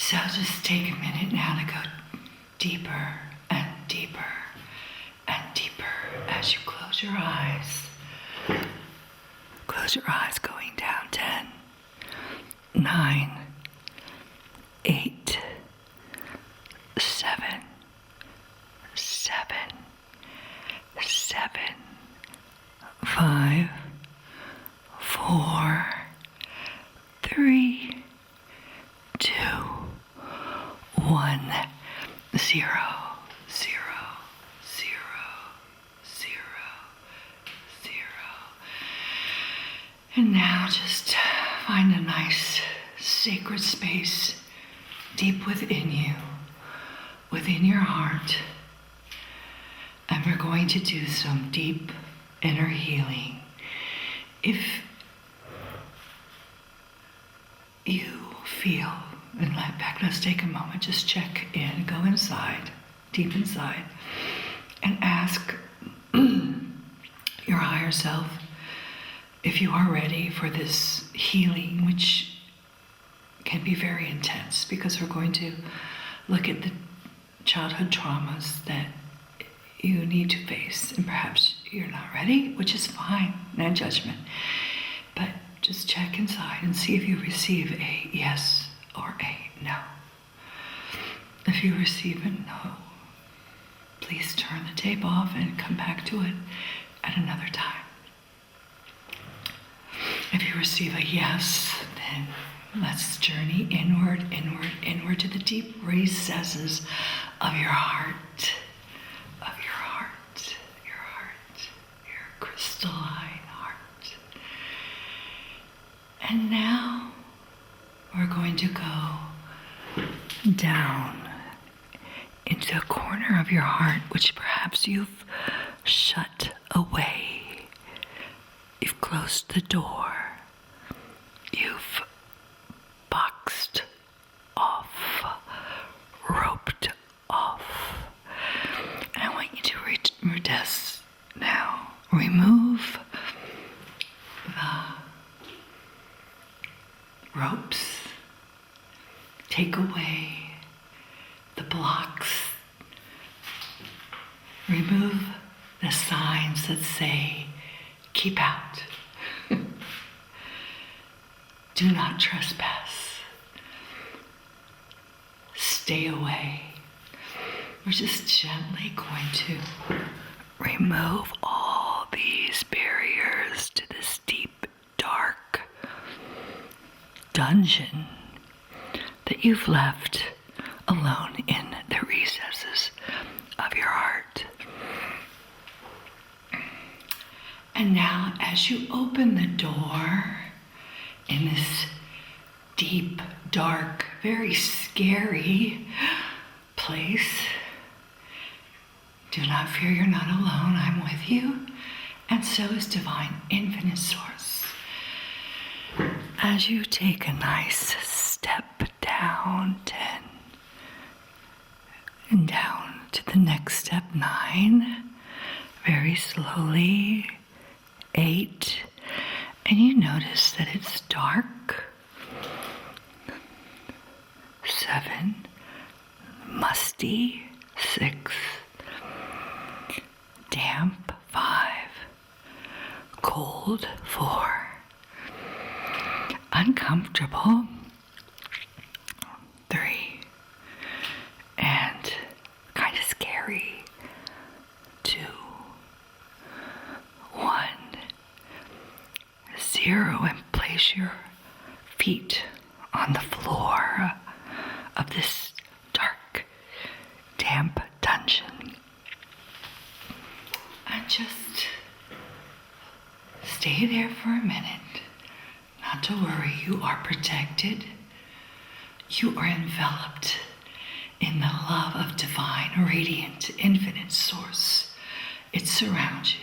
So just take a minute now to go deeper and deeper and deeper as you close your eyes. Close your eyes, going down 10, 9, 8, 7, 7, 7, 5, 4, 3, 2, 1, 0, 0, 0, 0, 0. And now just find a nice sacred space deep within you, within your heart. And we're going to do some deep inner healing. If you feel, and let's take a moment, just check in, go inside, deep inside, and ask your higher self if you are ready for this healing, which can be very intense because we're going to look at the childhood traumas that you need to face, and perhaps you're not ready, which is fine, no judgment. But just check inside and see if you receive a yes or a no. If you receive a no, please turn the tape off and come back to it at another time. If you receive a yes, then let's journey inward, inward, inward to the deep recesses of your heart, your crystalline heart. And now we're going to go down into a corner of your heart which perhaps you've shut away. You've closed the door. You've boxed off, roped off. And I want you to now remove the ropes, take away the blocks, remove the signs that say, keep out. Do not trespass. Stay away. We're just gently going to remove all these barriers to this deep, dark dungeon that you've left alone in the recesses of your heart. And now, as you open the door in this deep, dark, very scary place, do not fear, you're not alone. I'm with you, and so is Divine Infinite Source. As you take a nice step down 10, and down to the next step 9, very slowly, 8, and you notice that it's dark. 7, musty. 6, damp. 5, cold. 4, uncomfortable. 3, and kind of scary. 2, 1, 0, and place your feet on the floor of this dark, damp dungeon. And just stay there for a minute. Not to worry, you are protected. You are enveloped in the love of divine, radiant, infinite source. It surrounds you.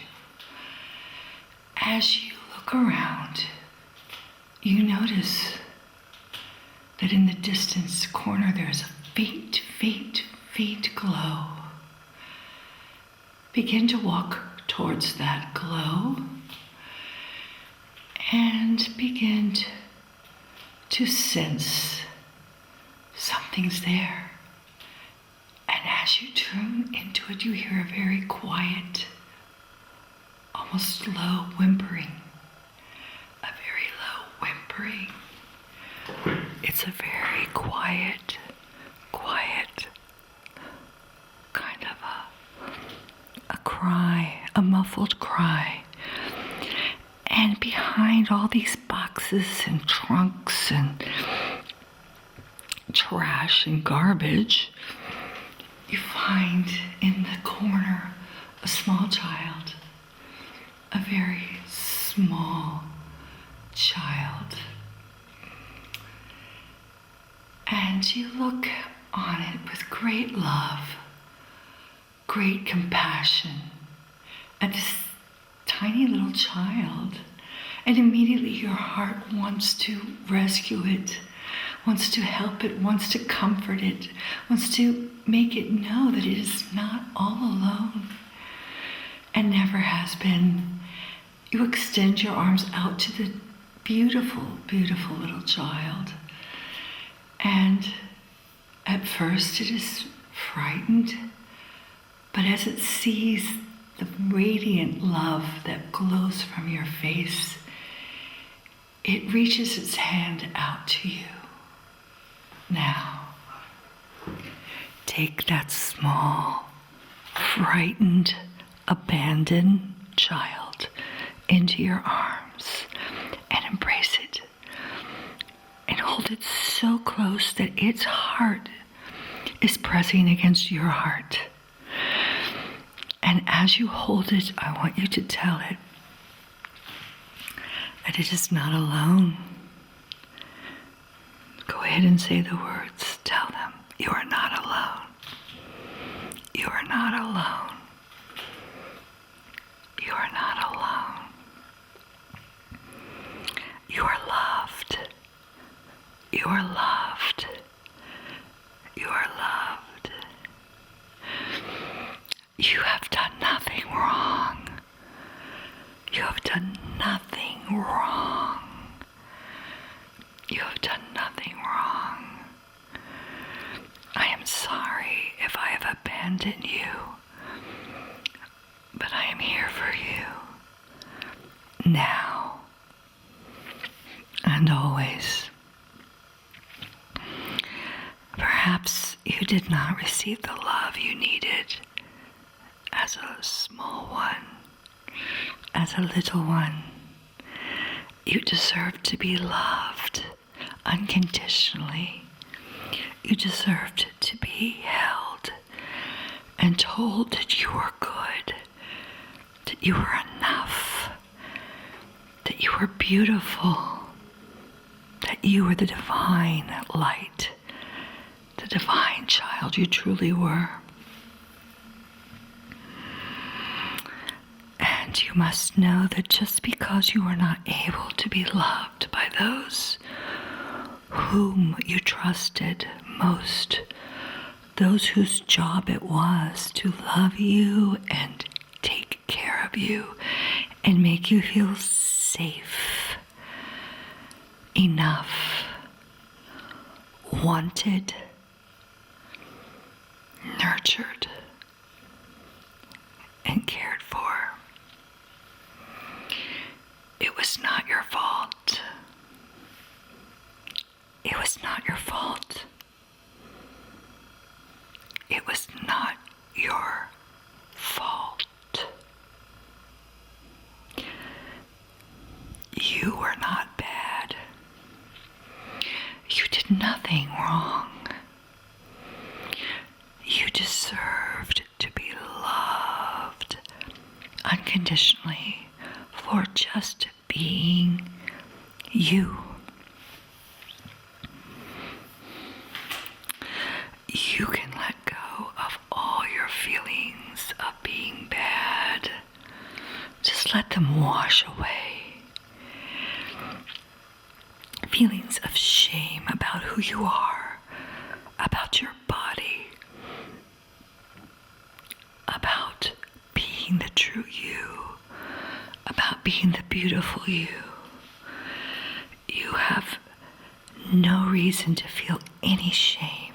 As you look around, you notice that in the distance corner there's a faint, faint, faint glow. Begin to walk towards that glow and begin to sense something nothing's there. And as you tune into it, you hear a very quiet, almost low whimpering. A very low whimpering. It's a very quiet kind of a cry, a muffled cry. And behind all these boxes and trunks and trash and garbage, you find in the corner a small child, a very small child. And you look on it with great love, great compassion at this tiny little child, and immediately your heart wants to rescue it, wants to help it, wants to comfort it, wants to make it know that it is not all alone and never has been. You extend your arms out to the beautiful, beautiful little child. And at first it is frightened, but as it sees the radiant love that glows from your face, it reaches its hand out to you. Now, take that small, frightened, abandoned child into your arms and embrace it. And hold it so close that its heart is pressing against your heart. And as you hold it, I want you to tell it that it is not alone. Go ahead and say the words. Tell them, you are not alone. You are not alone. You are not alone. You are loved. You are loved. You are loved. You have done nothing wrong. You have done nothing wrong. You have done nothing wrong. I am sorry if I have abandoned you, but I am here for you, now and always. Perhaps you did not receive the love you needed as a small one, as a little one. You deserve to be loved unconditionally. You deserved to be held and told that you were good, that you were enough, that you were beautiful, that you were the divine light, the divine child you truly were. And you must know that just because you are not able to be loved by those whom you trusted most, those whose job it was to love you and take care of you and make you feel safe, enough, wanted, nurtured, and cared for. It was not your fault. It was not your fault. It was not your fault. You were not bad. You did nothing wrong. You deserved to be loved unconditionally for just being you. You can let go of all your feelings of being bad. Just let them wash away. Feelings of shame about who you are, about your body, about being the true you, about being the beautiful you. You have no reason to feel any shame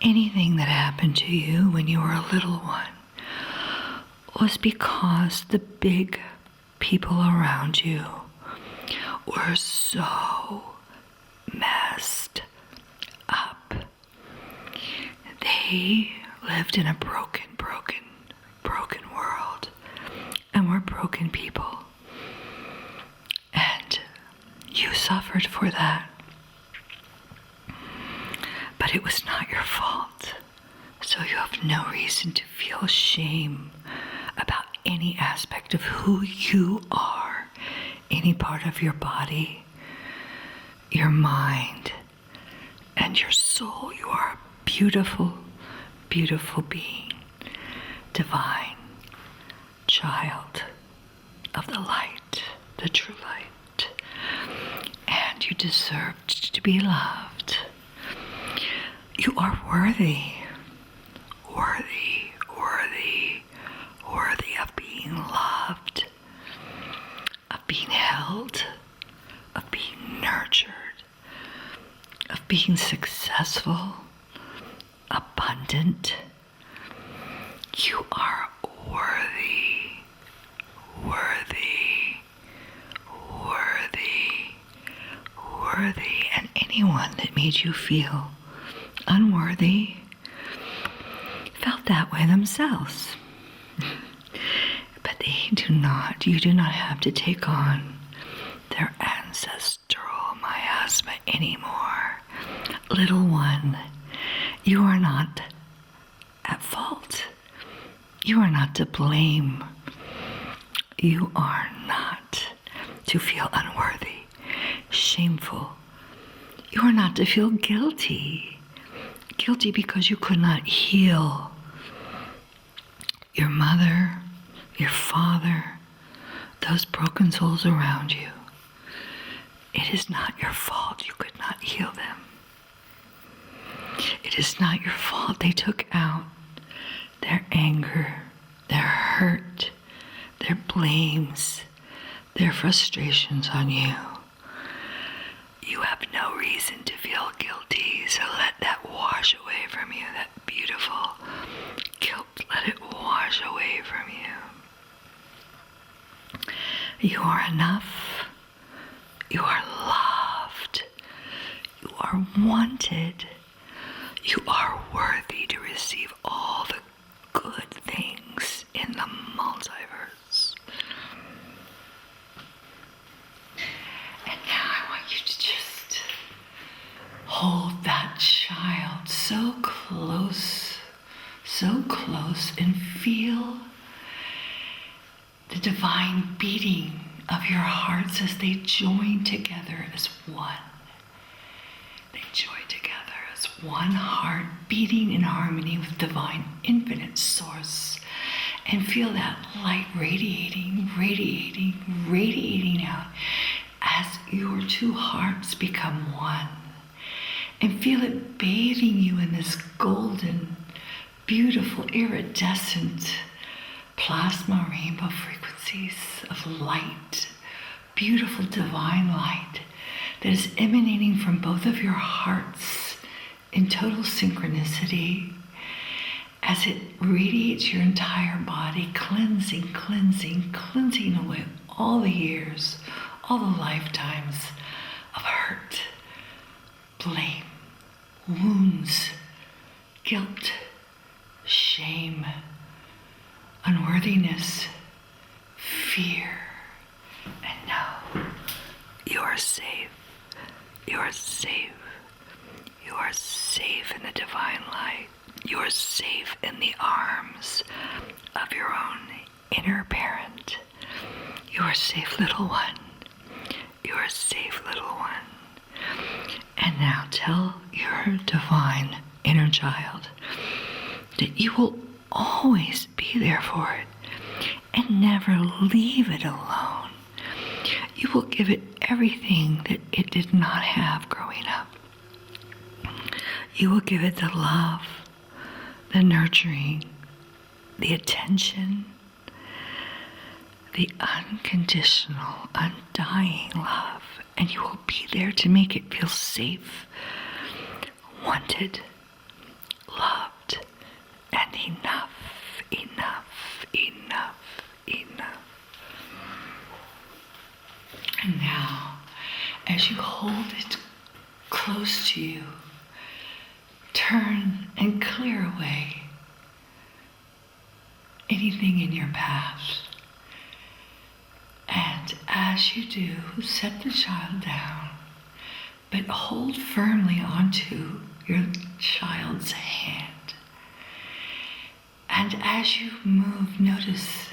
anything that happened to you when you were a little one was because the big people around you were so messed up. They lived in a broken world, and were broken people. And you suffered for that. But it was not your fault. So you have no reason to feel shame about any aspect of who you are, any part of your body, your mind, and your soul. You are a beautiful, beautiful being, divine child of the light, the true light. And you deserved to be loved. You are worthy of being loved, of being held, of being nurtured, of being successful, abundant. You are worthy, and anyone that made you feel unworthy felt that way themselves. But you do not have to take on their ancestral miasma anymore. Little one, you are not at fault. You are not to blame. You are not to feel unworthy, shameful. You are not to feel guilty. Guilty because you could not heal your mother, your father, those broken souls around you. It is not your fault you could not heal them. It is not your fault they took out their anger, their hurt, their blames, their frustrations on you. You have no reason to feel guilty, so let that wash away from you, that beautiful guilt, let it wash away from you. You are enough. You are loved. You are wanted. You are worthy to receive all the good things in the multiverse. And now I want you to just hold that child so close, and feel the divine beating of your hearts as they join together as one. They join together as one heart beating in harmony with divine infinite source. And feel that light radiating out as your two hearts become one. And feel it bathing you in this golden, beautiful, iridescent plasma rainbow frequencies of light, beautiful divine light that is emanating from both of your hearts in total synchronicity as it radiates your entire body, cleansing away all the years, all the lifetimes of hurt, blame, wounds, guilt, shame, unworthiness, fear. And know you are safe. You are safe. You are safe in the divine light. You are safe in the arms of your own inner parent. You are safe, little one. You are safe, little one. And now tell your divine inner child that you will always be there for it and never leave it alone. You will give it everything that it did not have growing up. You will give it the love, the nurturing, the attention, the unconditional, undying love, and you will be there to make it feel safe, wanted, loved, and enough, enough, enough, enough. And now, as you hold it close to you, turn and clear away anything in your past. And as you do, set the child down, but hold firmly onto your child's hand. And as you move, notice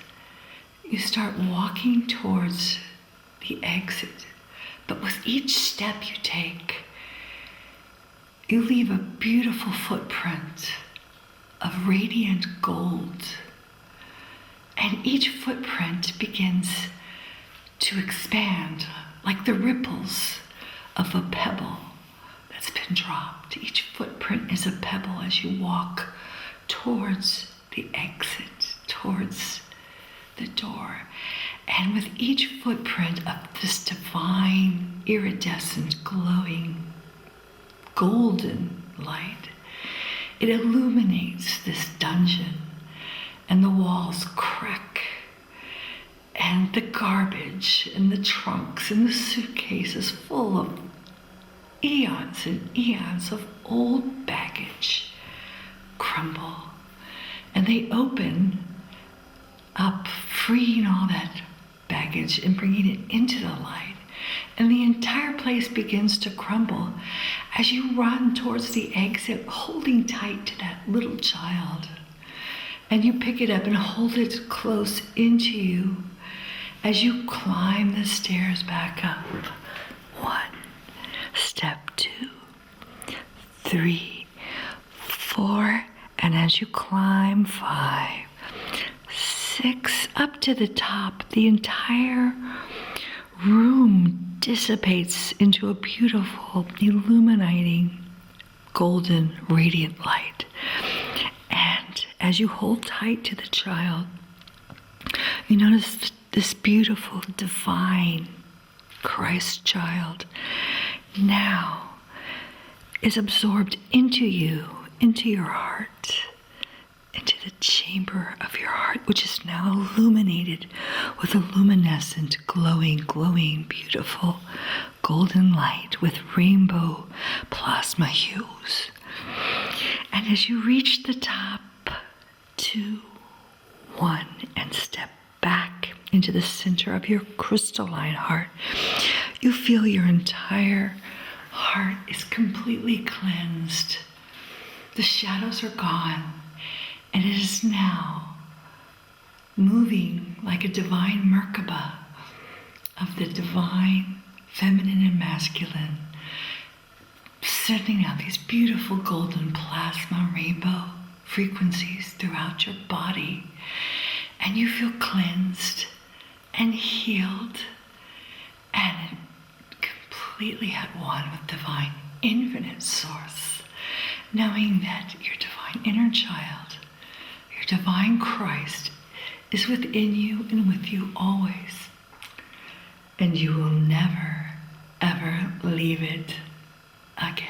you start walking towards the exit. But with each step you take, you leave a beautiful footprint of radiant gold. And each footprint begins to expand like the ripples of a pebble that's been dropped. Each footprint is a pebble as you walk towards the exit, towards the door. And with each footprint of this divine, iridescent, glowing, golden light, it illuminates this dungeon, and the walls crack, and the garbage and the trunks and the suitcases full of eons and eons of old baggage crumble, and they open up, freeing all that baggage and bringing it into the light. And the entire place begins to crumble as you run towards the exit, holding tight to that little child. And you pick it up and hold it close into you as you climb the stairs back up. 1, step 2, 3, 4, and as you climb 5, 6, up to the top, the entire room dissipates into a beautiful, illuminating, golden, radiant light. And as you hold tight to the child, you notice this beautiful, divine Christ child now is absorbed into you, into your heart, into the chamber of your heart, which is now illuminated with a luminescent, glowing, beautiful golden light with rainbow plasma hues. And as you reach the top, 2, 1, and step back into the center of your crystalline heart, you feel your entire heart is completely cleansed. The shadows are gone, and it is now moving like a divine Merkaba of the divine feminine and masculine, sending out these beautiful golden plasma rainbow frequencies throughout your body. And you feel cleansed and healed and completely at one with divine infinite source, knowing that your divine inner child, your divine Christ, is within you and with you always. And you will never, ever leave it again.